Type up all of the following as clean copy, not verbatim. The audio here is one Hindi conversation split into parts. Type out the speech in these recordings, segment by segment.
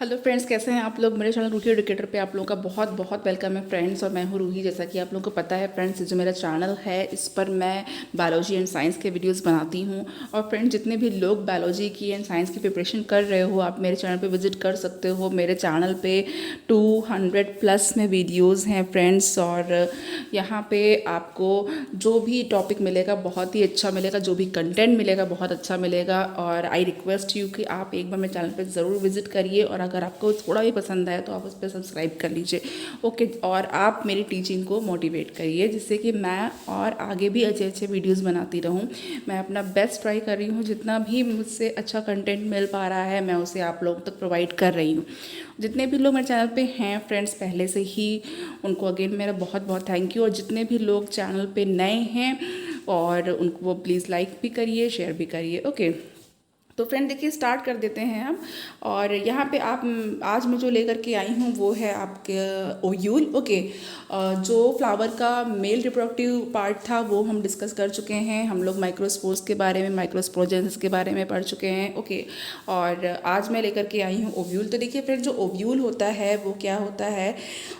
हेलो फ्रेंड्स, कैसे हैं आप लोग। मेरे चैनल रूही एडुकेटर पे आप लोगों का बहुत बहुत वेलकम है फ्रेंड्स। और मैं हूँ रूही। जैसा कि आप लोगों को पता है फ्रेंड्स, जो मेरा चैनल है इस पर मैं बायोलॉजी एंड साइंस के वीडियोस बनाती हूँ। और फ्रेंड्स, जितने भी लोग बायोलॉजी की एंड साइंस की प्रिपरेशन कर रहे हो, आप मेरे चैनल पे विजिट कर सकते हो। मेरे चैनल पे 200 प्लस में वीडियोज़ हैं फ्रेंड्स। और यहाँ पे आपको जो भी टॉपिक मिलेगा बहुत ही अच्छा मिलेगा, जो भी कंटेंट मिलेगा बहुत अच्छा मिलेगा। और आई रिक्वेस्ट यू कि आप एक बार मेरे चैनल पे ज़रूर विजिट करिए। और अगर आपको थोड़ा भी पसंद आए तो आप उस पर सब्सक्राइब कर लीजिए, ओके। और आप मेरी टीचिंग को मोटिवेट करिए, जिससे कि मैं और आगे भी अच्छे अच्छे वीडियोस बनाती रहूं। मैं अपना बेस्ट ट्राई कर रही हूँ, जितना भी मुझसे अच्छा कंटेंट मिल पा रहा है मैं उसे आप लोगों तक प्रोवाइड कर रही हूँ। जितने भी लोग मेरे चैनल पे हैं फ्रेंड्स पहले से ही, उनको अगेन मेरा बहुत बहुत थैंक यू। और जितने भी लोग चैनल पे नए हैं और उनको वो प्लीज़ लाइक भी करिए, शेयर भी करिए, ओके। तो फ्रेंड देखिए, स्टार्ट कर देते हैं हम। और यहाँ पे आप आज मैं जो लेकर के आई हूँ वो है आपके ओव्यूल, ओके। जो फ्लावर का मेल रिप्रोडक्टिव पार्ट था वो हम डिस्कस कर चुके हैं। हम लोग माइक्रोस्पोर्स के बारे में, माइक्रोस्पोरेंजेंस के बारे में पढ़ चुके हैं, ओके। और आज मैं लेकर के आई हूँ ओव्यूल। तो देखिए फ्रेंड, जो ओव्यूल होता है वो क्या होता है।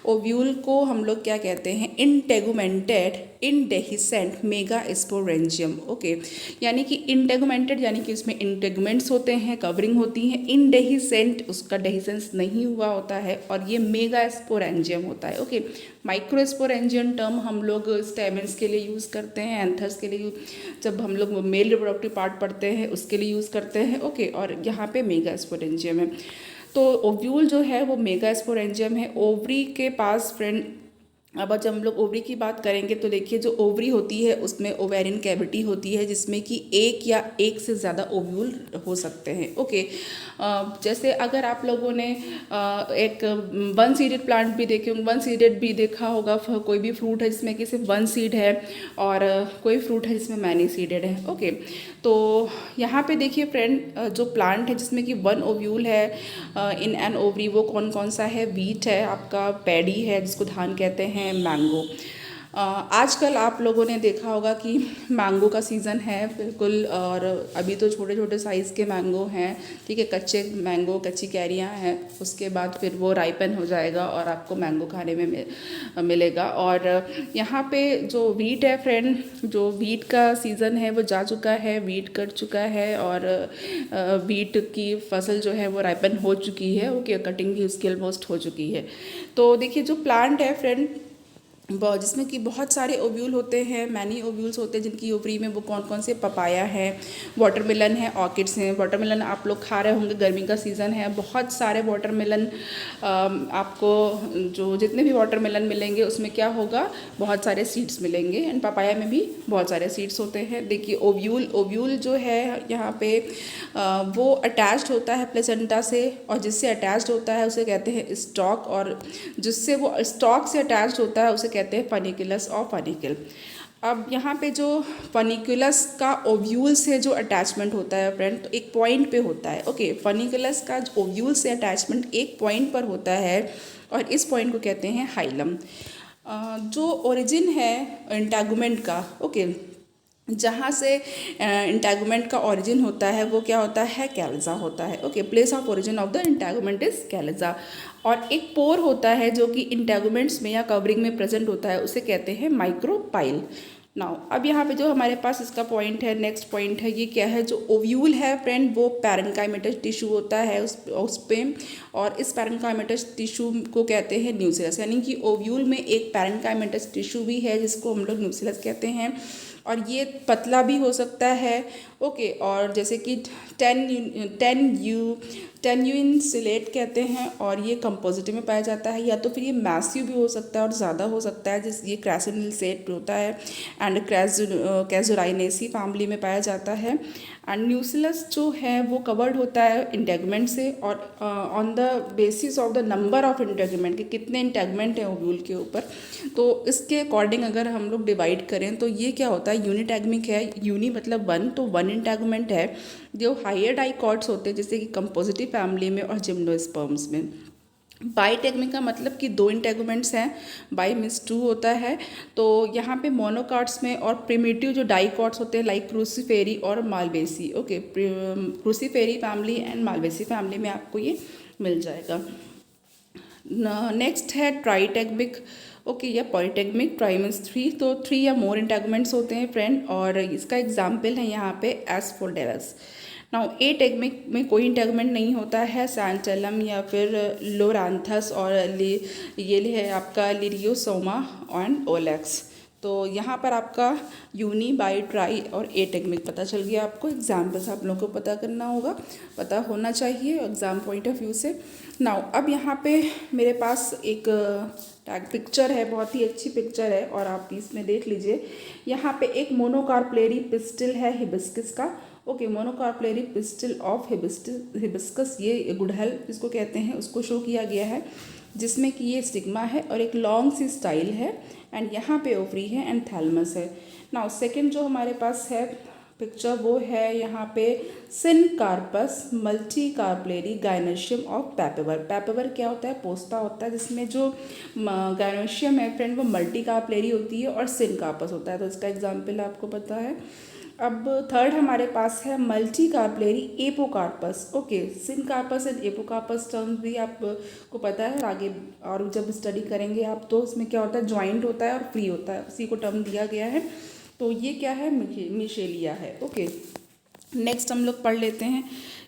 ओव्यूल को हम लोग क्या कहते हैं, इंटेगुमेंटेड इंडेहिसेंट मेगा स्पोरेंजियम, ओके। यानी कि इंटेगुमेंटेड यानी कि उसमें इंटेगुमेंट्स होते हैं, कवरिंग होती हैं। इंडेहिसेंट उसका डेहिसेंस नहीं हुआ होता है। और ये मेगा स्पोरेंजियम होता है, ओके। माइक्रो स्पोरेंजियम टर्म हम लोग स्टेमेंस के लिए यूज़ करते हैं, एंथर्स के लिए जब हम लोग मेल रिप्रोडक्टिव पार्ट पढ़ते हैं उसके लिए यूज़ करते हैं, ओके। और यहाँ पे मेगा स्पोरेंजियम है। तो ओव्यूल जो है वो मेगा स्पोरेंजियम है। ओवरी के पास फ्रेंड, अब जब हम लोग ओवरी की बात करेंगे तो देखिए, जो ओवरी होती है उसमें ओवेरियन कैविटी होती है, जिसमें कि एक या एक से ज़्यादा ओव्यूल हो सकते हैं, ओके। जैसे अगर आप लोगों ने एक वन सीडेड प्लांट भी देखे होंगे, वन सीडेड भी देखा होगा। कोई भी फ्रूट है जिसमें कि सिर्फ वन सीड है, और कोई फ्रूट है जिसमें मैनी सीडेड है, ओके। तो यहाँ पे देखिए फ्रेंड, जो प्लांट है जिसमें कि वन ओव्यूल है इन एन ओवरी, वो कौन कौन सा है। वीट है आपका, पैडी है जिसको धान कहते हैं, मैंगो। आजकल आप लोगों ने देखा होगा कि मैंगो का सीज़न है बिल्कुल। और अभी तो छोटे छोटे साइज़ के मैंगो हैं, ठीक है। कच्चे मैंगो, कच्ची कैरियाँ हैं, उसके बाद फिर वो राइपन हो जाएगा और आपको मैंगो खाने में मिलेगा। और यहाँ पे जो वीट है फ्रेंड, जो वीट का सीज़न है वो जा चुका है, वीट कट चुका है। और वीट की फसल जो है वो राइपन हो चुकी है, ओके। कटिंग भी उसकी ऑलमोस्ट हो चुकी है। तो देखिए, जो प्लांट है फ्रेंड जिसमें कि बहुत सारे ओव्यूल होते हैं, मैनी ओव्यूल्स होते हैं जिनकी ओवरी में, वो कौन कौन से, पपाया है, वाटरमेलन है, ऑर्किड्स हैं। वाटरमेलन आप लोग खा रहे होंगे, गर्मी का सीज़न है, बहुत सारे वाटरमेलन आपको, जो जितने भी वाटरमेलन मिलेंगे उसमें क्या होगा, बहुत सारे सीड्स मिलेंगे। एंड पपाया में भी बहुत सारे सीड्स होते हैं। देखिए ओव्यूल, ओव्यूल जो है यहाँ पे वो अटैच्ड होता है प्लेसेंटा से, और जिससे अटैच्ड होता है उसे कहते हैं स्टॉक, और जिससे वो स्टॉक से अटैच्ड होता है उसे कहते हैं फनिकुलस और फनिकल। अब यहाँ पे जो फनिकुलस का ओव्यूल से जो अटैचमेंट होता है फ्रेंड, तो एक पॉइंट पे होता है, ओके। फनिकुलस का ओव्यूल से अटैचमेंट एक पॉइंट पर होता है, और इस पॉइंट को कहते हैं हाइलम। जो ओरिजिन है इंटैगुमेंट का, ओके, जहाँ से इंटैगुमेंट का ओरिजिन होता है वो क्या होता है, कैलजा होता है, okay. Place of origin of the integument is chalaza. और एक पोर होता है जो कि इंटैगुमेंट्स में या कवरिंग में प्रेजेंट होता है, उसे कहते हैं माइक्रोपाइल। नाउ अब यहाँ पे जो हमारे पास इसका पॉइंट है, नेक्स्ट पॉइंट है, ये क्या है, जो ओव्यूल है फ्रेंड वो पैरेन्काइमेटस टिश्यू होता है उस पे। और इस पैरेन्काइमेटस टिश्यू को कहते हैं न्यूसिलस, यानी कि ओव्यूल में एक पैरेन्काइमेटस टिश्यू भी है जिसको हम लोग न्यूसिलस कहते हैं। और ये पतला भी हो सकता है, ओके। और जैसे कि टेन्यूइनसिलेट कहते हैं, और ये कंपोजिटिव में पाया जाता है, या तो फिर ये मैसिव भी हो सकता है और ज़्यादा हो सकता है, जिस ये क्रैसिनसेट होता है। एंड कैजुराइनेसी फैमिली में पाया जाता है। एंड न्यूसिलस जो है वो कवर्ड होता है इंटेगमेंट से, और on the basis of the number of integument, कि कितने इंटेगमेंट हैं ओव्यूल के ऊपर, तो इसके अकॉर्डिंग अगर हम लोग डिवाइड करें तो ये क्या होता है, यूनिटैगमिक है। यूनि मतलब वन, तो वन इंटेगमेंट है। जो हायर डाइकॉट्स होते हैं जैसे कि कंपोजिटिव फैमिली में और जिम्नोस्पर्म्स में। बाईटेगमिक का मतलब कि दो इंटेगुमेंट्स हैं, बाई मीन्स टू होता है। तो यहाँ पे मोनोकॉट्स में और प्रिमिटिव जो डाइकॉट्स होते हैं लाइक क्रूसीफेरी और Malvaceae, okay. Cruciferae family and Malvaceae family में आपको ये मिल जाएगा। नेक्स्ट है ट्राइटेगमिक, ओके, या पॉलीटेगमिक। ट्राई मीन्स 3, तो 3 या मोर इंटेगमेंट्स होते हैं फ्रेंड, और इसका एग्जाम्पल है यहाँ पे एस्फोडेलस। नाउ एटेगमिक में कोई इंटेगमेंट नहीं होता है, सैंचलम या फिर लोरांथस, और ये है आपका लिरियोसोमा एंड ओलेक्स। तो यहाँ पर आपका यूनी, बाई, ट्राई और एटेगमिक पता चल गया आपको। एग्जाम्पल्स आप लोगों को पता करना होगा, पता होना चाहिए एग्ज़ाम पॉइंट ऑफ व्यू से। नाउ अब यहाँ पे मेरे पास एक टैग पिक्चर है, बहुत ही अच्छी पिक्चर है, और आप इसमें देख लीजिए। यहाँ पे एक मोनोकार्पलेरी पिस्टिल है हिबिस्कस का, ओके, मोनोकार्पलेरी पिस्टिल ऑफ हिबिस्कस, ये गुड़हल जिसको कहते हैं उसको शो किया गया है, जिसमें कि ये स्टिग्मा है और एक लॉन्ग सी स्टाइल है, एंड यहाँ पे ओवरी है एंड थैलमस है। नाउ सेकंड जो हमारे पास है पिक्चर वो है यहाँ पे सिनकार्पस मल्टीकार्पलेरी गायनेशियम ऑफ पैपेवर। पैपेवर क्या होता है? पोस्ता होता है, जिसमें जो गायनेशियम है फ्रेंड वो मल्टीकार्पलेरी होती है और सिनकार्पस होता है। तो इसका एग्जाम्पल आपको पता है। अब थर्ड हमारे पास है multicarpellary apocarpous, okay. Syncarpous and apocarpous terms भी आपको पता है, आगे और जब स्टडी करेंगे आप तो इसमें क्या होता है, ज्वाइंट होता है और फ्री होता है, उसी को टर्म दिया गया है। तो ये क्या है, मिशेलिया है, ओके। नेक्स्ट हम लोग पढ़ लेते हैं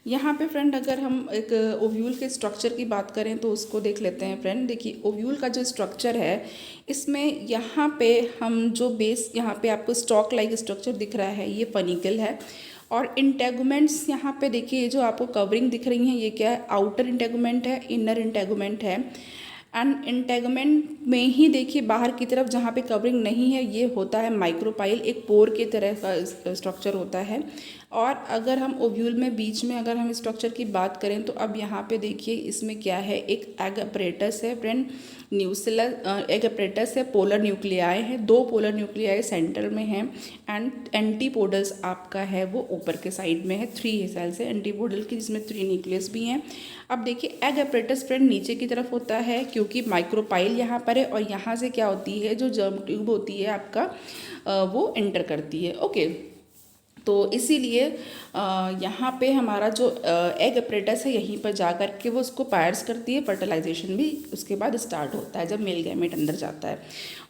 यहाँ पे फ्रेंड। अगर हम एक ओव्यूल के स्ट्रक्चर की बात करें तो उसको देख लेते हैं फ्रेंड। देखिए ओव्यूल का जो स्ट्रक्चर है, इसमें यहाँ पे हम जो बेस, यहाँ पे आपको स्टॉक लाइक स्ट्रक्चर दिख रहा है, ये फनिकल है। और इंटेगुमेंट्स यहाँ पे देखिए, जो आपको कवरिंग दिख रही हैं, ये क्या है, आउटर इंटेगुमेंट है, इनर इंटेगुमेंट है। एंड इंटेगमेंट में ही देखिए बाहर की तरफ जहाँ पे कवरिंग नहीं है, ये होता है माइक्रोपाइल, एक पोर के तरह का स्ट्रक्चर होता है। और अगर हम ओव्यूल में बीच में अगर हम स्ट्रक्चर की बात करें तो अब यहाँ पे देखिए इसमें क्या है, एक एग अपरेटस है फ्रेंड, न्यूक्लियस एग अपरेटस है, पोलर न्यूक्लियाई है, 2 पोलर न्यूक्लियाई सेंटर में है, एंड एंटीपोडल्स आपका है वो ऊपर के साइड में है, 3 सेल्स है एंटीपोडल की, जिसमें 3 न्यूक्लियस भी हैं। अब देखिए एग अपरेटस फ्रेंड नीचे की तरफ होता है, क्योंकि माइक्रोपाइल यहाँ पर है, और यहाँ से क्या होती है, जो जर्म ट्यूब होती है आपका वो एंटर करती है, ओके। तो इसीलिए यहाँ पे हमारा जो एग अपरेटस है, यहीं पर जा कर के वो उसको पायर्स करती है, फर्टिलाइजेशन भी उसके बाद स्टार्ट होता है जब मेल गैमेट अंदर जाता है।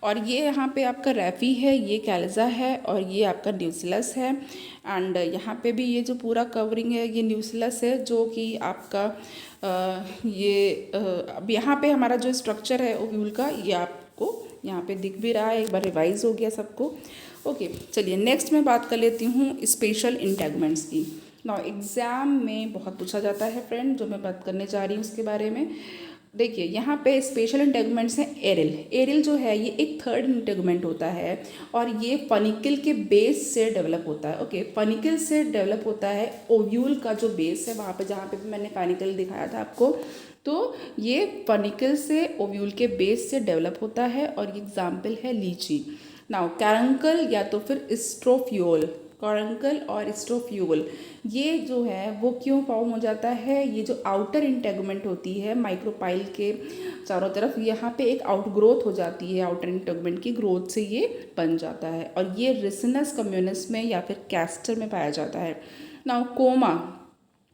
और ये यहाँ पे आपका रैफी है, ये कैल्जा है, और ये आपका न्यूसिलस है। एंड यहाँ पे भी ये जो पूरा कवरिंग है ये न्यूसिलस है, जो कि आपका अब यहाँ पे हमारा जो स्ट्रक्चर है ओव्यूल का, ये आपको यहाँ पे दिख भी रहा है, एक बार रिवाइज हो गया सबको, ओके। चलिए नेक्स्ट मैं बात कर लेती हूँ स्पेशल इंटेगमेंट्स की। नाउ एग्ज़ाम में बहुत पूछा जाता है फ्रेंड, जो मैं बात करने जा रही हूँ उसके बारे में। देखिए यहाँ पे स्पेशल इंटेगमेंट्स हैं एरिल। एरिल जो है ये एक थर्ड इंटेगमेंट होता है, और ये फनिकल के बेस से डेवलप होता है, ओके। फनिकल से डेवलप होता है, ओव्यूल का जो बेस है वहाँ पे, जहाँ पे भी मैंने फनिकल दिखाया था आपको, तो ये फनिकल से ओव्यूल के बेस से डेवलप होता है, और एग्जाम्पल है लीची। नाउ कैरंकल या तो फिर स्ट्रोफ्यूल, कॉरंकल और स्ट्रोफ्यूल, ये जो है वो क्यों फॉर्म हो जाता है, ये जो आउटर इंटेगमेंट होती है माइक्रोपाइल के चारों तरफ, यहाँ पे एक आउटग्रोथ हो जाती है, आउटर इंटेगमेंट की ग्रोथ से ये बन जाता है, और ये रिसिनस कम्युनिस में या फिर कैस्टर में पाया जाता है। नाउ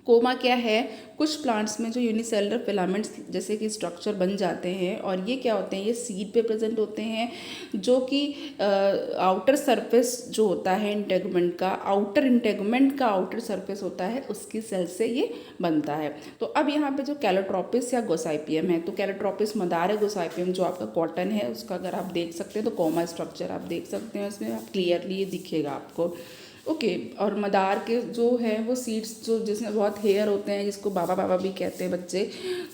कोमा क्या है, कुछ प्लांट्स में जो यूनिसेलुलर फिलामेंट्स जैसे कि स्ट्रक्चर बन जाते हैं, और ये क्या होते हैं, ये सीड पे प्रेजेंट होते हैं, जो कि आउटर सरफेस जो होता है इंटेगमेंट का, आउटर इंटेगमेंट का आउटर सरफेस होता है, उसकी सेल से ये बनता है। तो अब यहाँ पे जो कैलोट्रोपिस या गोसाइपियम है, तो कैलोट्रोपिस मदार है, गोसाइपियम जो आपका कॉटन है उसका अगर आप देख सकते हैं तो कोमा स्ट्रक्चर आप देख सकते हैं, उसमें आप क्लियरली ये दिखेगा आपको, ओके। और मदार के जो है वो सीड्स जो जिसमें बहुत हेयर होते हैं, जिसको बाबा बाबा भी कहते हैं बच्चे,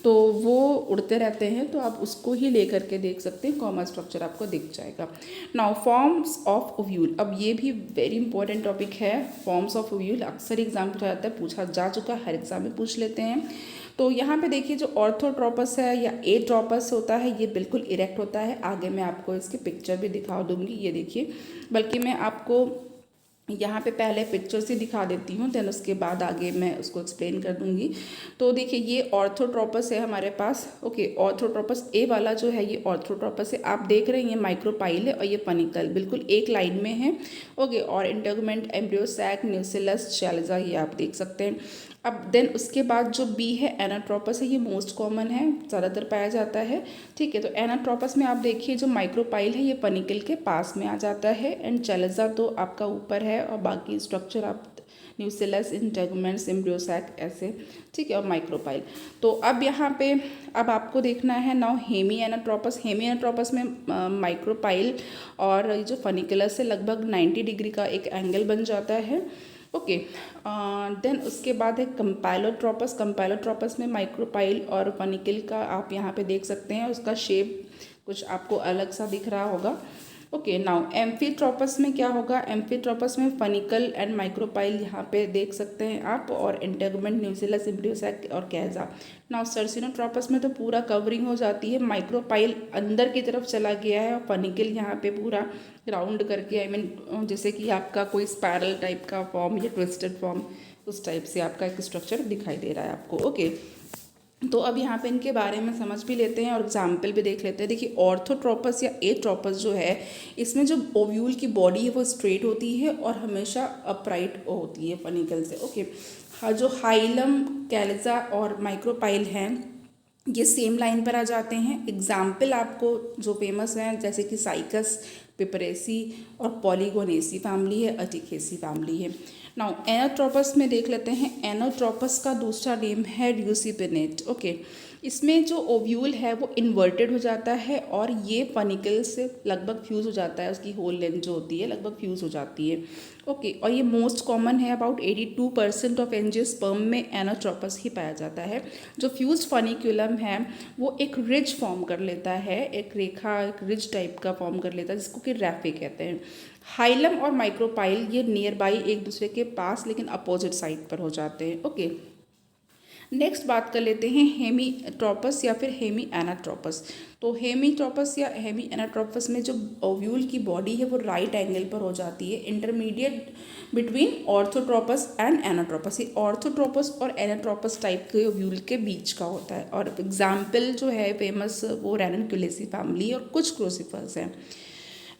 तो वो उड़ते रहते हैं, तो आप उसको ही ले करके देख सकते हैं, कॉमन स्ट्रक्चर आपको दिख जाएगा। नाउ फॉर्म्स ऑफ ओव्यूल, अब ये भी वेरी इंपॉर्टेंट टॉपिक है। फॉर्म्स ऑफ ओव्यूल अक्सर एग्जाम में जाता है, पूछा जा चुका, हर एग्जाम में पूछ लेते हैं। तो यहाँ पे देखिए जो ऑर्थोट्रोपस है या एट्रोपस होता है, ये बिल्कुल इरेक्ट होता है। आगे मैं आपको इसके पिक्चर भी दिखा दूँगी, ये देखिए, बल्कि मैं आपको यहाँ पे पहले पिक्चर्स ही दिखा देती हूँ, देन उसके बाद आगे मैं उसको एक्सप्लेन कर दूँगी। तो देखिए ये ऑर्थोट्रोपस है हमारे पास। ओके, ऑर्थोट्रोपस ए वाला जो है ये ऑर्थोट्रोपस है। आप देख रहे हैं ये माइक्रोपाइल है और ये फनिकल बिल्कुल एक लाइन में है। ओके, और इंटरगमेंट, एम्ब्रियो सैक, न्यूसिलस, शैलजा, ये आप देख सकते हैं। अब देन उसके बाद जो बी है एनाट्रोपस है, ये मोस्ट कॉमन है, ज़्यादातर पाया जाता है। ठीक है, तो एनाट्रोपस में आप देखिए जो माइक्रोपाइल है ये पनिकल के पास में आ जाता है, एंड चैलेजा तो आपका ऊपर है, और बाकी स्ट्रक्चर आप न्यूसिलस, इंटेगमेंट्स, एम्ब्रियोसैक ऐसे। ठीक है, और माइक्रोपाइल। तो अब यहाँ पे अब आपको देखना है now hemi anatropous. Hemi anatropous में माइक्रोपाइल और ये जो फनिकुलस से लगभग 90 डिग्री का एक एंगल बन जाता है। ओके, देन उसके बाद है कंपाइलोट्रोपस। कंपाइलोट्रोपस में माइक्रोपाइल और फनिकल का आप यहाँ पे देख सकते हैं, उसका शेप कुछ आपको अलग सा दिख रहा होगा। ओके, नाउ एम्फीट्रोपस में क्या होगा, एम्फीट्रोपस में फनिकल एंड माइक्रोपाइल यहाँ पे देख सकते हैं आप, और इंटेगमेंट, न्यूसिलस, एम्ब्रियोसैक और कैजा। नाउ सर्सिनोट्रोपस में तो पूरा कवरिंग हो जाती है, माइक्रोपाइल अंदर की तरफ चला गया है और फनिकल यहाँ पे पूरा राउंड करके, आई मीन जैसे कि आपका कोई स्पायरल टाइप का फॉर्म या ट्विस्टेड फॉर्म, उस टाइप से आपका एक स्ट्रक्चर दिखाई दे रहा है आपको। ओके, तो अब यहाँ पे इनके बारे में समझ भी लेते हैं और एग्जाम्पल भी देख लेते हैं। देखिए ऑर्थोट्रोपस या एट्रोपस जो है, इसमें जो ओव्यूल की बॉडी है वो स्ट्रेट होती है और हमेशा अपराइट होती है फनिकल से। ओके, हाँ, जो हाइलम, कैलिजा और माइक्रोपाइल हैं ये सेम लाइन पर आ जाते हैं। एग्जाम्पल आपको जो फेमस हैं जैसे कि साइकस, पिपरेसी और पॉलीगोनेसी फैमिली है, अटिकेसी फैमिली है। नाउ एनाट्रोपस में देख लेते हैं। एनाट्रोपस का दूसरा नेम है ड्यूसिपिनेट। ओके, इसमें जो ओव्यूल है वो इन्वर्टेड हो जाता है और ये फनिकल से लगभग फ्यूज़ हो जाता है, उसकी होल लेंथ जो होती है लगभग फ्यूज़ हो जाती है। ओके, और ये मोस्ट कॉमन है, अबाउट 82% ऑफ एंजियोस्पर्म में एनाट्रोपस ही पाया जाता है। जो फ्यूज्ड फनिकुलम है वो एक रिज फॉर्म कर लेता है, एक रेखा, एक रिज टाइप का फॉर्म कर लेता है, जिसको कि रैफे कहते हैं। हाइलम और माइक्रोपाइल ये नियर बाई एक दूसरे के पास लेकिन अपोजिट साइड पर हो जाते हैं। ओके, नेक्स्ट बात कर लेते हैं हेमीट्रोपस या फिर हेमी एनाट्रोपस। तो हेमीट्रोपस या हेमी एनाट्रोपस में जो ओव्यूल की बॉडी है वो राइट एंगल पर हो जाती है, intermediate between orthotropous and anatropous. ये ऑर्थोट्रोपस और एनाट्रोपस टाइप के ओव्यूल के बीच का होता है। और एग्जाम्पल जो है फेमस वो रेननकुलेसी फैमिली और कुछ क्रोसिफर्स हैं।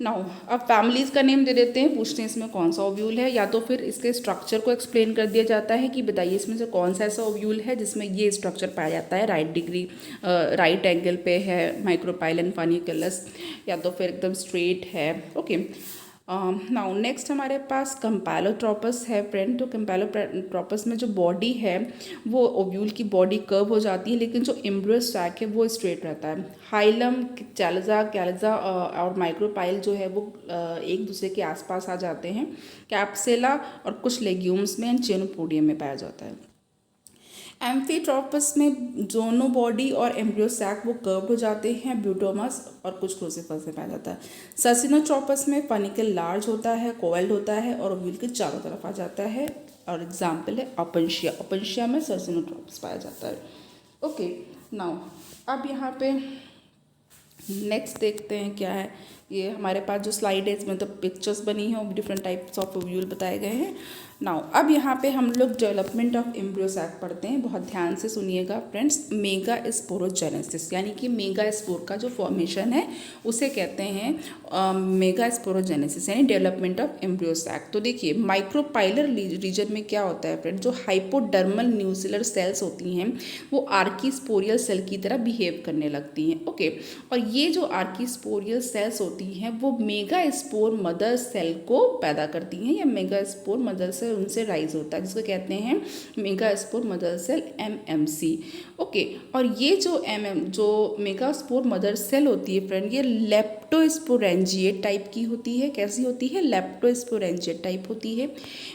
नाउ अब फैमिलीज़ का नेम दे देते हैं, पूछते हैं इसमें कौन सा ओव्यूल है, या तो फिर इसके स्ट्रक्चर को एक्सप्लेन कर दिया जाता है कि बताइए इसमें से कौन सा ऐसा ओव्यूल है जिसमें ये स्ट्रक्चर पाया जाता है, राइट एंगल पे है माइक्रोपाइल एंड फनिकुलस, या तो फिर एकदम स्ट्रेट है। ओके, नाउ नेक्स्ट हमारे पास कंपाइलोट्रोपस है फ्रेंड। तो कंपाइलोट्रोपस में जो बॉडी है वो ओव्यूल की बॉडी कर्व हो जाती है, लेकिन जो एम्ब्रियो सैक है वो स्ट्रेट रहता है। हाइलम, कैलिजा और माइक्रोपाइल जो है वो एक दूसरे के आसपास आ जाते हैं। कैप्सेला और कुछ लेग्यूम्स में एंड चेनोपोडियम में पाया जाता है। एम्फीट्रोपस में जोनो बॉडी और एम्ब्रियो सैक वो कर्व्ड हो जाते हैं, ब्यूटोमस और कुछ क्रोसिफर्स में पाया जाता है। सर्सिनोट्रोपस में फनिकल लार्ज होता है, कोइल्ड होता है और ओव्यूल के चारों तरफ आ जाता है, और एग्जाम्पल है ओपेंशिया। ओपेंशिया में सर्सिनोट्रोपस पाया जाता है। ओके, नाउ अब यहाँ पे नेक्स्ट देखते हैं क्या है। ये हमारे पास जो स्लाइड है इसमें तो पिक्चर्स बनी हैं, डिफरेंट टाइप्स ऑफ ओव्यूल बताए गए हैं। नाउ अब यहाँ पे हम लोग डेवलपमेंट ऑफ एम्ब्रियो सैक पढ़ते हैं, बहुत ध्यान से सुनिएगा फ्रेंड्स। मेगा स्पोरोजेनेसिस यानी कि मेगा स्पोर का जो फॉर्मेशन है उसे कहते हैं मेगा स्पोरोजेनेसिस यानी डेवलपमेंट ऑफ एम्ब्रियो सैक। तो देखिए माइक्रोपाइलर रीजन में क्या होता है फ्रेंड, जो हाइपोडर्मल न्यूसिलर सेल्स होती हैं वो आर्कीस्पोरियल सेल की तरह बिहेव करने लगती हैं। ओके, और ये जो आर्कीस्पोरियल सेल्स होती हैं वो मेगा स्पोर मदर सेल को पैदा करती हैं, या मेगा स्पोर मदर सेल उनसे राइज होता है, जिसको कहते हैं mega spore mother cell, MMC। Okay, और ये जो मेगा स्पोर मदर सेल होती है फ्रेंड, ये लेप्टोस्पोरेंजिएट टाइप की होती है। कैसी होती है? लेप्टोस्पोरेंजिएट टाइप होती है।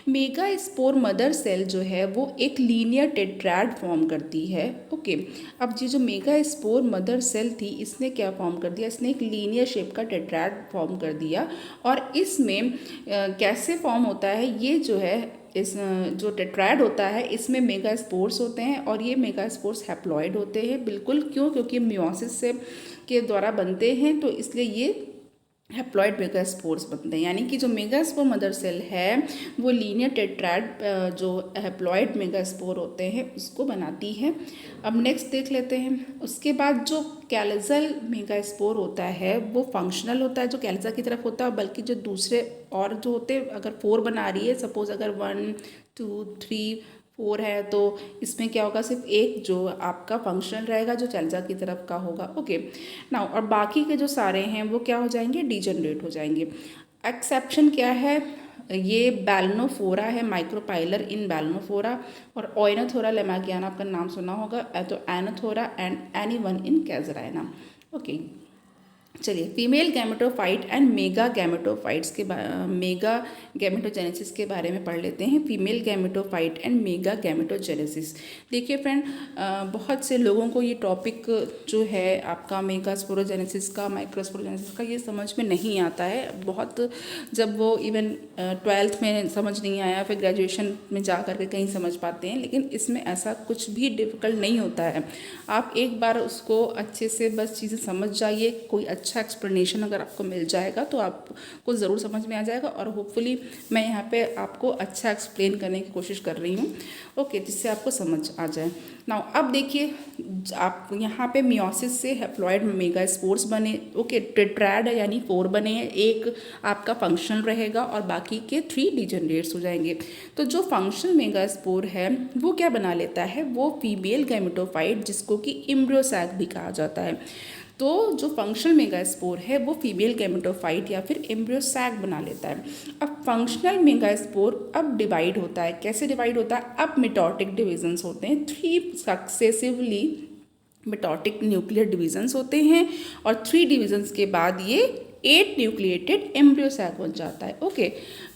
मेगा स्पोर मदर सेल जो है वो एक लीनियर टेट्राड फॉर्म करती है। ओके, अब ये जो मेगा स्पोर मदर सेल थी इसने क्या फॉर्म कर दिया, इसने एक लीनियर शेप का टेट्राड फॉर्म कर दिया। और इसमें कैसे फॉर्म होता है, ये जो है इस जो टेट्राड होता है इसमें मेगा स्पोर्स होते हैं, और ये मेगा स्पोर्स हैप्लॉइड होते हैं। बिल्कुल, क्योंकि मियोसिस से के द्वारा बनते हैं, तो इसलिए ये हैप्लॉइड मेगास्पोर्स बनते हैं। यानी कि जो मेगास्पोर मदर सेल है वो लीनियर टेट्राड जो हैप्लॉइड मेगास्पोर होते हैं उसको बनाती है। अब नेक्स्ट देख लेते हैं। उसके बाद जो कैलजल मेगास्पोर होता है वो फंक्शनल होता है, जो कैलजा की तरफ होता है, बल्कि जो दूसरे और जो होते हैं, अगर 4 बना रही है, सपोज अगर 1 2 3 4 है, तो इसमें क्या होगा, सिर्फ एक जो आपका फंक्शनल रहेगा जो कैलजा की तरफ का होगा। ओके नाउ, और बाकी के जो सारे हैं वो क्या हो जाएंगे, डीजनरेट हो जाएंगे। एक्सेप्शन क्या है, ये बैलनोफोरा है, माइक्रोपाइलर इन बैलनोफोरा, और ओइनोथोरा लेमागियाना आपका नाम सुना होगा, तो एनोथोरा एंड एनीवन इन कैजराइना। ओके चलिए, female gametophyte and mega gametophytes के मेगा गैमेटोजेनेसिस के बारे में पढ़ लेते हैं। Female gametophyte and mega gametogenesis. देखिए फ्रेंड, बहुत से लोगों को ये टॉपिक जो है आपका मेगास्पोरोजेनेसिस का, माइक्रोस्पोरोजेनेसिस का, ये समझ में नहीं आता है। बहुत जब वो इवन 12th में समझ नहीं आया, फिर ग्रेजुएशन में जा करके कहीं समझ पाते हैं, लेकिन इसमें ऐसा कुछ भी डिफ़िकल्ट नहीं होता है। आप एक बार उसको अच्छे से बस चीज़ें समझ जाइए, कोई अच्छा एक्सप्लेनेशन अगर आपको मिल जाएगा तो आपको ज़रूर समझ में आ जाएगा, और होपफुली मैं यहाँ पे आपको अच्छा एक्सप्लेन करने की कोशिश कर रही हूँ, ओके, जिससे आपको समझ आ जाए। नाउ अब देखिए, आप यहाँ पे मियोसिस से हैप्लॉइड मेगास्पोर्स बने, ओके, टेट्राड यानी 4 बने हैं, एक आपका फंक्शनल रहेगा और बाकी के 3 डिजनरेट्स हो जाएंगे। तो जो फंक्शनल मेगास्पोर है वो क्या बना लेता है, वो फीमेल गैमेटोफाइट, जिसको कि एम्ब्रियो सैक भी कहा जाता है। तो जो फंक्शनल मेगास्पोर है वो फीमेल गैमेटोफाइट या फिर एम्ब्रियो सैक बना लेता है। अब फंक्शनल मेगास्पोर अब डिवाइड होता है, कैसे डिवाइड होता है, अब मिटोटिक डिविजन्स होते हैं, 3 सक्सेसिवली मिटोटिक न्यूक्लियर डिविजन्स होते हैं, और 3 डिविजन्स के बाद ये 8 न्यूक्लिएटेड एम्ब्रियो सैक बन जाता है। ओके,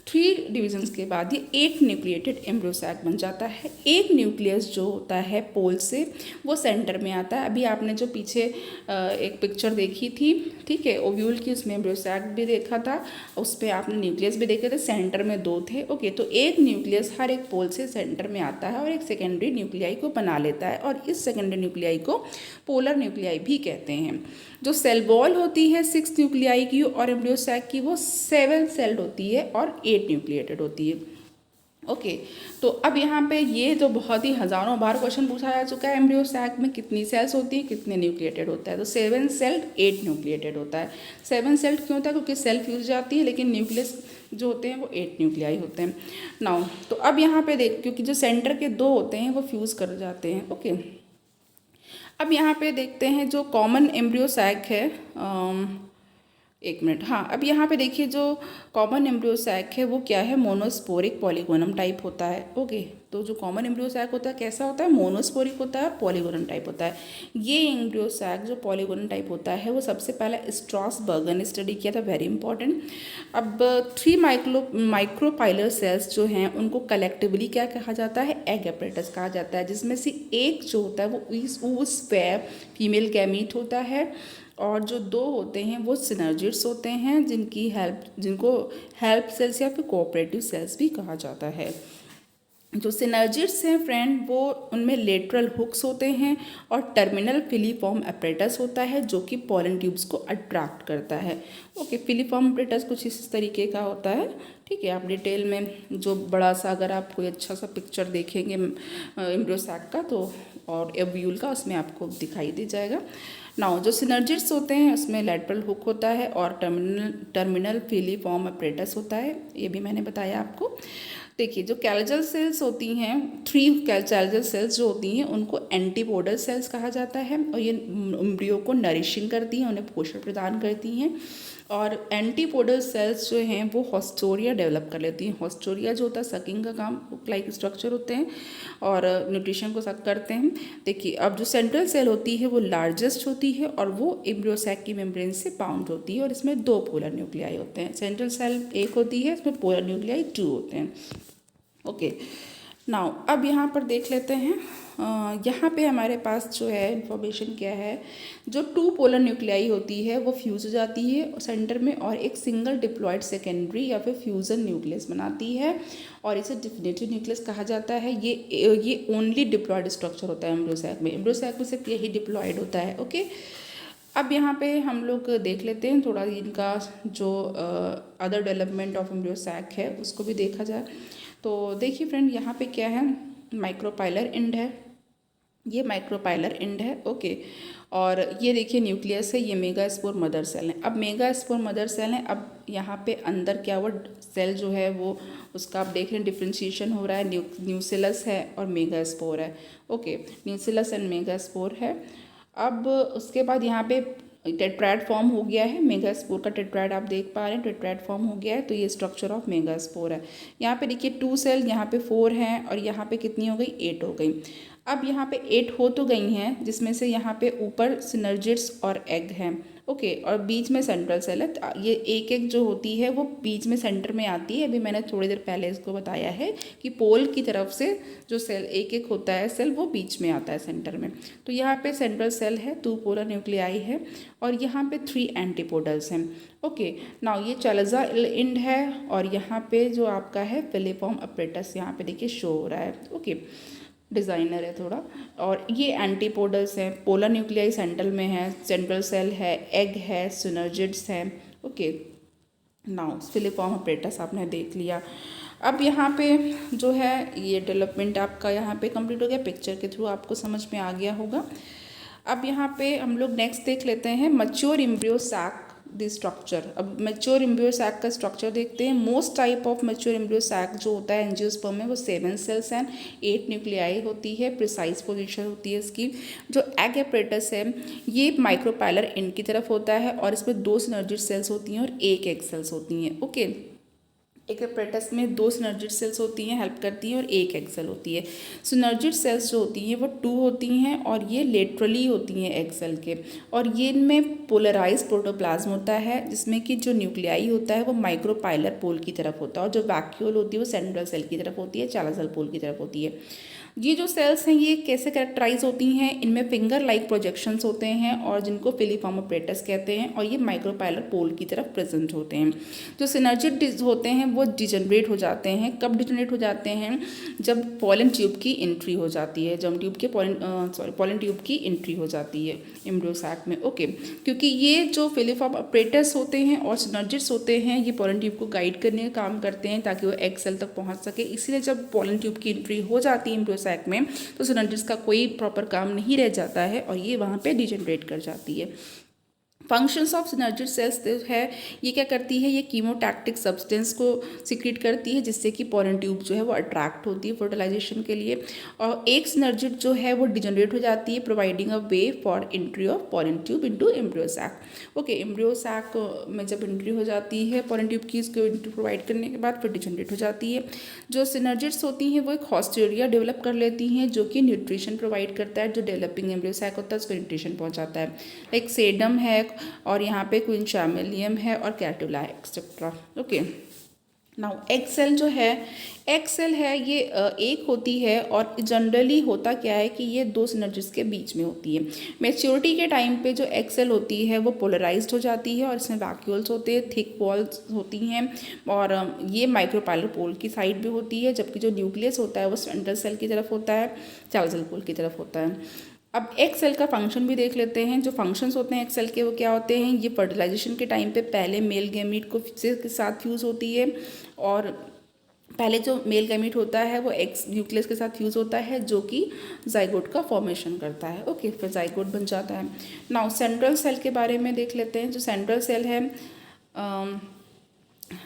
3 डिविजन्स के बाद ये 8 न्यूक्लिएटेड एम्ब्रियो सैक बन जाता है। एक न्यूक्लियस जो होता है पोल से वो सेंटर में आता है। अभी आपने जो पीछे एक पिक्चर देखी थी, ठीक है, ओव्यूल की, उसमें एम्ब्रियो सैक भी देखा था, उस पर आपने न्यूक्लियस भी देखे थे, सेंटर में 2 थे। ओके, तो एक न्यूक्लियस हर एक पोल से सेंटर में आता है और एक सेकेंडरी न्यूक्लियाई को बना लेता है, और इस सेकेंडरी न्यूक्लियाई को पोलर न्यूक्लियाई भी कहते हैं। जो सेल वॉल होती है 6 न्यूक्लियाई की और एम्ब्रियो सैक की वो 7 सेल्ड होती है और 8 न्यूक्लिएटेड होती है। ओके, तो अब यहाँ पे ये जो बहुत ही हज़ारों बार क्वेश्चन पूछा जा चुका है, एम्ब्रियो सैक में कितनी सेल्स होती हैं, कितने न्यूक्लिएटेड होता है, तो 7 सेल्ड 8 न्यूक्लिएटेड होता है। 7 सेल्ड क्यों होता है, क्योंकि सेल फ्यूज जाती है, लेकिन न्यूक्लियस जो होते हैं वो 8 न्यूक्लियाई होते हैं। नाउ तो अब यहाँ पे देख, क्योंकि जो सेंटर के 2 होते हैं वो फ्यूज़ कर जाते हैं। ओके, अब यहाँ पे देखते हैं जो कॉमन एम्ब्रियो सैक है, एक मिनट, हाँ, अब यहाँ पे देखिए जो कॉमन एम्ब्रियो सैक है वो क्या है, मोनोस्पोरिक पॉलीगोनम टाइप होता है। ओके, तो जो कॉमन एम्ब्रियो सैक होता है कैसा होता है, मोनोस्पोरिक होता है, पॉलीगोनम टाइप होता है। ये एम्ब्रियो सैक जो पॉलीगोनम टाइप होता है वो सबसे पहला स्ट्रॉसबर्गर ने स्टडी किया था, वेरी इंपॉर्टेंट। अब 3 माइक्रोपाइलर सेल्स जो हैं उनको कलेक्टिवली क्या कहा जाता है, एग एपरेटस कहा जाता है, जिसमें से एक जो होता है वो ऊस्फेयर फीमेल गैमीट होता है, और जो 2 होते हैं वो सिनर्जिड्स होते हैं, जिनको हेल्प सेल्स या फिर कोऑपरेटिव सेल्स भी कहा जाता है। जो सिनर्जिड्स हैं फ्रेंड, वो उनमें लेटरल हुक्स होते हैं और टर्मिनल फिलीफॉर्म एपरेटस होता है जो कि पोलन ट्यूब्स को अट्रैक्ट करता है। ओके, फिलीफॉर्म एपरेटस कुछ इस तरीके का होता है, ठीक है। आप डिटेल में जो बड़ा सा, अगर आप कोई अच्छा सा पिक्चर देखेंगे एम्ब्रियो सैक का तो, और ओव्यूल का, उसमें आपको दिखाई दे जाएगा। नाउ जो सिनर्जिड्स होते हैं उसमें लेटरल हुक होता है और टर्मिनल फिलीफॉर्म एपरेटस होता है, ये भी मैंने बताया आपको। देखिए, जो कैलजल सेल्स होती हैं, 3 कैलजल सेल्स जो होती हैं उनको एंटीपोडल सेल्स कहा जाता है, और ये एम्ब्रियो को नरिशिंग करती हैं, उन्हें पोषण प्रदान करती हैं। और एंटीपोडल सेल्स जो हैं वो हॉस्टोरिया डेवलप कर लेती हैं। हॉस्टोरिया जो होता है सकिंग का काम, लाइक स्ट्रक्चर होते हैं और न्यूट्रिशन को सक करते हैं। देखिए, अब जो सेंट्रल सेल होती है वो लार्जेस्ट होती है और वो एम्ब्रियो सैक की मेम्ब्रेन से बाउंड होती है, और इसमें 2 पोलर न्यूक्लियाई होते हैं। सेंट्रल सेल 1 होती है, इसमें पोलर न्यूक्लियाई 2 होते हैं। ओके, नाउ अब यहाँ पर देख लेते हैं, यहाँ पे हमारे पास जो है इन्फॉर्मेशन क्या है, जो 2 पोलर न्यूक्लियाई होती है वो फ्यूज हो जाती है सेंटर में, और एक सिंगल डिप्लॉयड सेकेंडरी या फिर फ्यूजन न्यूक्लियस बनाती है, और इसे डिफिनेटिव न्यूक्लियस कहा जाता है। ये ओनली डिप्लॉयड स्ट्रक्चर होता है एम्ब्रियो सैक में। एम्ब्रियो सैक में सिर्फ यही डिप्लॉयड होता है। ओके, अब यहाँ पे हम लोग देख लेते हैं थोड़ा इनका जो other development of embryo sac है उसको भी देखा जाए। तो देखिए फ्रेंड, यहाँ पे क्या है, माइक्रोपाइलर एंड है, ये माइक्रोपाइलर एंड है। ओके, और ये देखिए न्यूक्लियस है, ये मेगास्पोर मदर सेल है। अब मेगास्पोर मदर सेल है, अब यहाँ पे अंदर क्या हुआ, सेल जो है वो उसका आप देख रहे हैं डिफ्रेंशिएशन हो रहा है, न्यूसिलस है और मेगास्पोर है। ओके, न्यूसिलस एंड मेगास्पोर है। अब उसके बाद यहाँ पे टेट्राड फॉर्म हो गया है, मेगास्पोर का टेट्राड आप देख पा रहे हैं, टेट्राड फॉर्म हो गया है। तो ये स्ट्रक्चर ऑफ मेगास्पोर है। यहाँ पे देखिए 2 सेल, यहाँ पे 4 हैं और यहाँ पे कितनी हो गई, 8 हो गई। अब यहाँ पे 8 हो तो गई हैं, जिसमें से यहाँ पे ऊपर सिनर्जिड्स और एग हैं। ओके, और बीच में सेंट्रल सेल है। तो ये एक एक जो होती है वो बीच में सेंटर में आती है। अभी मैंने थोड़ी देर पहले इसको बताया है कि पोल की तरफ से जो सेल एक एक होता है सेल, वो बीच में आता है सेंटर में। तो यहाँ पे सेंट्रल सेल है, 2 पोलर न्यूक्लियाई है और यहाँ पे 3 एंटीपोडल्स हैं। ओके, नाउ ये चालाजा एंड है और यहाँ पे जो आपका है फिलिफॉर्म अपरेटस यहाँ पे देखिए शो हो रहा है। ओके, डिज़ाइनर है थोड़ा। और ये एंटीपोडल्स हैं, पोलर न्यूक्लियाई सेंट्रल में है, सेंट्रल सेल है, एग है, सिनर्जिड्स है। ओके, नाउ फिलिफॉर्म अपरेटस आपने देख लिया। अब यहाँ पे जो है ये डेवलपमेंट आपका यहाँ पे कंप्लीट हो गया, पिक्चर के थ्रू आपको समझ में आ गया होगा। अब यहाँ पे हम लोग नेक्स्ट देख लेते हैं mature embryo sac the structure. अब मैच्योर एम्ब्रियो सैक का स्ट्रक्चर देखते हैं। Most type of mature embryo sac जो होता है एंजियोस्पर्म में, वो 7 सेल्स हैं, 8 न्यूक्लियाई होती है, प्रिसाइज पोजीशन होती है इसकी। जो एग एपरेटस है ये माइक्रोपाइलर एंड की तरफ होता है और इसमें 2 सिनर्जिड सेल्स होती हैं और 1 एग सेल्स होती हैं। ओके, एक एपरेटस में 2 सिनर्जिड सेल्स होती हैं, हेल्प करती हैं, और 1 एग सेल होती है। सिनर्जिड सेल्स जो होती हैं वो 2 होती हैं और ये लेटरली होती हैं एग सेल के, और ये इनमें पोलराइज प्रोटोप्लाज्म होता है जिसमें कि जो न्यूक्लियाई होता है वो माइक्रोपाइलर पोल की तरफ होता है और जो वैक्यूल होती है वो सेंट्रल सेल की तरफ होती है, चालाजल पोल की तरफ होती है। ये जो सेल्स हैं ये कैसे कैरेक्टराइज होती हैं, इनमें फिंगर लाइक प्रोजेक्शंस होते हैं और जिनको फिलिफॉर्म अपरेटस कहते हैं, और ये माइक्रोपाइलर पोल की तरफ प्रेजेंट होते हैं। जो सिनर्जिड होते हैं वो डिजनरेट हो जाते हैं। कब डिजनरेट हो जाते हैं, जब पॉलन ट्यूब की एंट्री हो जाती है, जब ट्यूब के पॉलन ट्यूब की एंट्री हो जाती है एम्ब्रियो सैक में। ओके, क्योंकि ये जो फिलिफॉर्म अपरेटस होते हैं और सिनर्जिड्स होते हैं ये पॉलन ट्यूब को गाइड करने का काम करते हैं ताकि वो एग सेल तक पहुंच सके। इसीलिए जब पॉलन ट्यूब की एंट्री हो जाती है एम्ब्रियो सैक में तो सिनर्जिड्स का कोई प्रॉपर काम नहीं रह जाता है और ये वहाँ पे डिजनरेट कर जाती है। फंक्शंस ऑफ सिनर्जिड सेल्स है, ये क्या करती है, ये कीमोटैक्टिक सब्सटेंस को सिक्रीट करती है जिससे कि पॉलन ट्यूब जो है वो अट्रैक्ट होती है फर्टिलाइजेशन के लिए, और एक सिनर्जिड जो है वो डिजनरेट हो जाती है providing a way for entry of pollen tube into embryo sac. Okay, embryo sac में जब एंट्री हो जाती है पॉलन ट्यूब की, इसको एंट्री प्रोवाइड करने के बाद फिर डिजनरेट हो जाती है। जो सिनर्जिड्स होती हैं वो एक हॉस्टेरिया डेवलप कर लेती हैं जो कि न्यूट्रिशन प्रोवाइड करता है, जो डेवलपिंग एम्ब्रियो सैक होता है उसको न्यूट्रिशन पहुँचाता है। लाइक सेडम है और यहाँ पे क्विंचामिलियम है और कैटुला है etcetera. Okay, now egg cell जो है, एग सेल है ये एक होती है और जनरली होता क्या है कि ये 2 सिनर्जिड्स के बीच में होती है। मैच्योरिटी के टाइम पे जो एग सेल होती है वो पोलराइज्ड हो जाती है और इसमें वैक्यूल्स होते हैं, थिक वॉल्स होती हैं और ये माइक्रोपाइलर पोल की साइड भी होती है, जबकि जो न्यूक्लियस होता है वो सेंट्रल सेल की तरफ होता है, चालाजल पोल की तरफ होता है। अब एक सेल का फंक्शन भी देख लेते हैं। जो फंक्शंस होते हैं एक सेल के वो क्या होते हैं, ये फर्टिलाइजेशन के टाइम पे पहले मेल गैमीट को के साथ फ्यूज़ होती है और पहले जो मेल गैमीट होता है वो एक्स न्यूक्लियस के साथ फ्यूज़ होता है जो कि जाइगोट का फॉर्मेशन करता है। ओके, फिर जाइगोट बन जाता है। नाउ सेंट्रल सेल के बारे में देख लेते हैं। जो सेंट्रल सेल है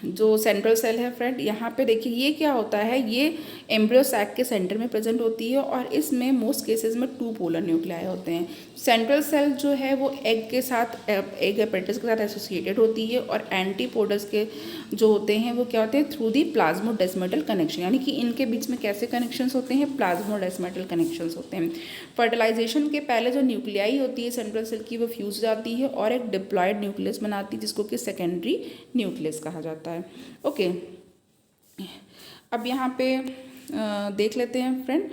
जो सेंट्रल सेल है फ्रेंड, यहाँ पे देखिए ये क्या होता है, ये एम्ब्रियो सैक के सेंटर में प्रेजेंट होती है और इसमें मोस्ट केसेस में 2 पोलर न्यूक्लियाई होते हैं। सेंट्रल सेल जो है वो एग के साथ, एग एपरेटस के साथ एसोसिएटेड होती है और एंटीपोडस के जो होते हैं वो क्या होते हैं, थ्रू दी प्लाज्मोडेस्मेटल कनेक्शन, यानी कि इनके बीच में कैसे कनेक्शंस होते हैं, प्लाज्मोडेस्मेटल कनेक्शंस होते हैं। फर्टिलाइजेशन के पहले जो न्यूक्लियाई होती है सेंट्रल सेल की वो फ्यूज जाती है और एक डिप्लॉयड न्यूक्लियस बनाती है जिसको कि सेकेंडरी न्यूक्लियस कहा जाता है। ओके, अब यहाँ पे देख लेते हैं फ्रेंड,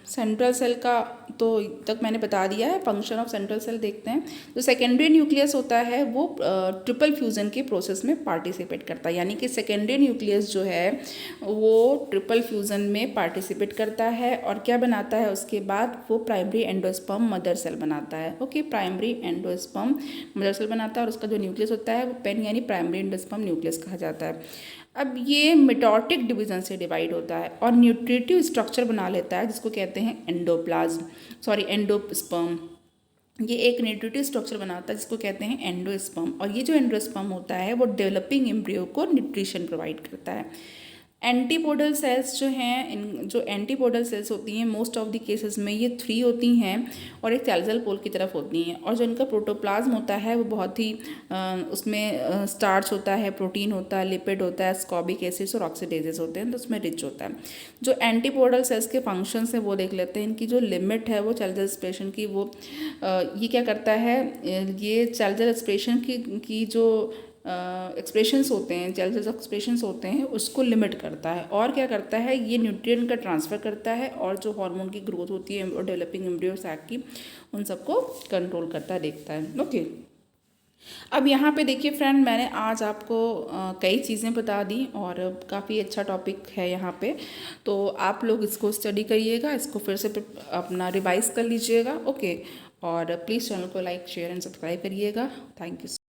सेंट्रल सेल का तो तक मैंने बता दिया है। फंक्शन ऑफ सेंट्रल सेल देखते हैं। जो सेकेंडरी न्यूक्लियस होता है वो ट्रिपल फ्यूज़न के प्रोसेस में पार्टिसिपेट करता है, यानी कि सेकेंडरी न्यूक्लियस जो है वो ट्रिपल फ्यूज़न में पार्टिसिपेट करता है और क्या बनाता है उसके बाद वो प्राइमरी एंडोस्पर्म मदर सेल बनाता है। Okay, primary endosperm mother cell बनाता है और उसका जो न्यूक्लियस होता है वो पेन यानी प्राइमरी एंडोस्पर्म न्यूक्लियस कहा जाता है। अब ये मिटोटिक डिवीज़न से डिवाइड होता है और न्यूट्रिटिव स्ट्रक्चर बना लेता है जिसको कहते हैं एंडोस्पर्म। ये एक न्यूट्रिटिव स्ट्रक्चर बनाता है जिसको कहते हैं एंडोस्पर्म, और ये जो एंडोस्पर्म होता है वो डेवलपिंग एम्ब्रियो को न्यूट्रिशन प्रोवाइड करता है। एंटीपोडल सेल्स जो हैं, इन जो एंटीपोडल सेल्स होती हैं मोस्ट ऑफ द केसेस में ये 3 होती हैं और एक सैलिसल पोल की तरफ होती हैं, और जो इनका प्रोटोप्लाज्म होता है वो बहुत ही उसमें स्टार्च होता है, प्रोटीन होता है, लिपिड होता है, स्कॉबिक एसिड्स और ऑक्सीडेजेस होते हैं, तो उसमें रिच होता है। जो एंटीपोडल सेल्स के फंक्शंस हैं वो देख लेते हैं। इनकी जो लिमिट है वो सेलुलर एक्सप्रेशन की, वो ये क्या करता है, ये सेलुलर एक्सप्रेशन की जो एक्सप्रेशंस होते हैं, सेलुलर एक्सप्रेशंस होते हैं उसको लिमिट करता है, और क्या करता है ये न्यूट्रिएंट का ट्रांसफ़र करता है, और जो हार्मोन की ग्रोथ होती है और डेवलपिंग एम्ब्रियो सैक की, उन सबको कंट्रोल करता देखता है। ओके, अब यहाँ पे देखिए फ्रेंड, मैंने आज आपको कई चीज़ें बता दी और काफ़ी अच्छा टॉपिक है यहाँ पे, तो आप लोग इसको स्टडी करिएगा, इसको फिर से अपना रिवाइज कर लीजिएगा। ओके, और प्लीज़ चैनल को लाइक शेयर एंड सब्सक्राइब करिएगा। Thank you.